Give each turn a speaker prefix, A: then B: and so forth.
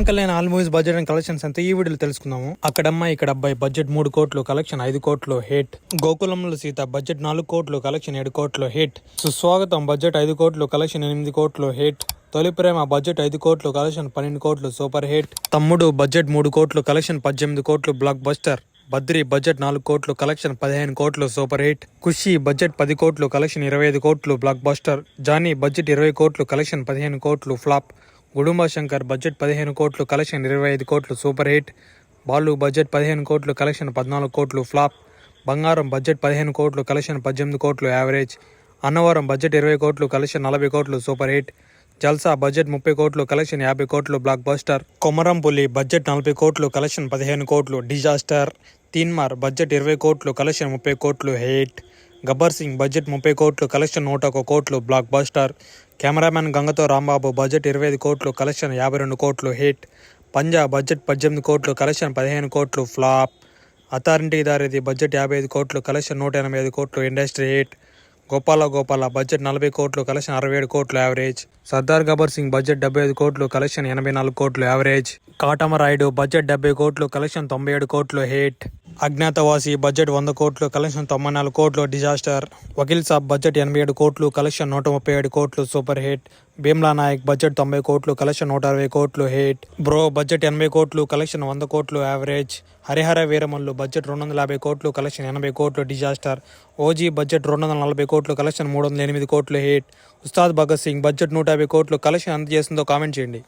A: Pawan Kalyan all movies budget and collections అంతా ఈ వీడియోలో తెలుసుకుందాము. అక్కడమ్మ ఇక్కడ అబ్బాయి బడ్జెట్ 3 కోట్లు, కలెక్షన్ 5 కోట్లు హిట్. గోకులంలో సీత బడ్జెట్ 4 కోట్లు, కలెక్షన్ 7 కోట్లు హిట్. సుస్వాగతం బడ్జెట్ 5 కోట్లు, కలెక్షన్ 8 కోట్లు హిట్. తొలి ప్రేమ బడ్జెట్ 5 కోట్లు, కలెక్షన్ 12 కోట్లు సూపర్ హిట్. తమ్ముడు బడ్జెట్ 3 కోట్లు, కలెక్షన్ 18 కోట్లు బ్లాక్ బస్టర్. బద్రి బడ్జెట్ 4 కోట్లు, కలెక్షన్ 15 కోట్లు సూపర్ హిట్. ఖుషి బడ్జెట్ 10 కోట్లు, కలెక్షన్ 25 కోట్లు బ్లాక్ బస్టర్. జానీ బడ్జెట్ 20 కోట్లు, కలెక్షన్ 15 కోట్లు ఫ్లాప్. గుడుంబ శంకర్ బడ్జెట్ 15 కోట్లు, కలెక్షన్ 25 కోట్లు సూపర్ హిట్. బాలు బడ్జెట్ 15 కోట్లు, కలెక్షన్ 14 కోట్లు ఫ్లాప్. బంగారం బడ్జెట్ 15 కోట్లు, కలెక్షన్ 18 కోట్లు యావరేజ్. అన్నవరం బడ్జెట్ 20 కోట్లు, కలెక్షన్ 40 కోట్లు సూపర్ హిట్. జల్సా బడ్జెట్ 30 కోట్లు, కలెక్షన్ 50 కోట్లు బ్లాక్ బస్టర్. కొమరంపులి బడ్జెట్ 40 కోట్లు, కలెక్షన్ 15 కోట్లు డిజాస్టర్. తీన్మార్ బడ్జెట్ 20 కోట్లు, కలెక్షన్ 30 కోట్లు హిట్. గబ్బర్ సింగ్ బడ్జెట్ 30 కోట్లు, కలెక్షన్ 101 కోట్లు బ్లాక్ బస్టర్. కెమెరామెన్ గంగతో రాంబాబు బడ్జెట్ 25 కోట్లు, కలెక్షన్ 52 కోట్లు హిట్. పంజా బడ్జెట్ 18 కోట్లు, కలెక్షన్ 15 కోట్లు ఫ్లాప్. అథారిటీ దారిది బడ్జెట్ 55 కోట్లు, కలెక్షన్ 185 కోట్లు ఇండస్ట్రీ హిట్. గోపాల బడ్జెట్ 40 కోట్లు, కలెక్షన్ 67 కోట్లు యావరేజ్. సర్దార్ గబ్బర్ సింగ్ బడ్జెట్ 75 కోట్లు, కలెక్షన్ 84 కోట్లు యావరేజ్. కాటమరాయుడు బడ్జెట్ 70 కోట్లు, కలెక్షన్ 97 కోట్లు హిట్. అజ్ఞాతవాసి బడ్జెట్ 100 కోట్లు, కలెక్షన్ 94 కోట్లు డిజాస్టర్. వకీల్ సాబ్ బడ్జెట్ 87 కోట్లు, కలెక్షన్ 137 కోట్లు super hit. Bheemla Nayak budget 90 కోట్లు, కలెక్షన్ 160 కోట్లు హిట్. బ్రో బడ్జెట్ 80 కోట్లు, కలెక్షన్ 100 కోట్లు యావరేజ్. హరిహర వీరమల్లు బడ్జెట్ 250 కోట్లు, కలెక్షన్ 80 కోట్లు డిజాస్టర్. ఓజీ బడ్జెట్ 240 కోట్లు, కలెక్షన్ 308 కోట్లు హిట్. ఉస్తాద్ భగత్ సింగ్ బడ్జెట్ 150 కోట్లు, కలెక్షన్ ఎంత చేస్తుందో కామెంట్ చేయండి.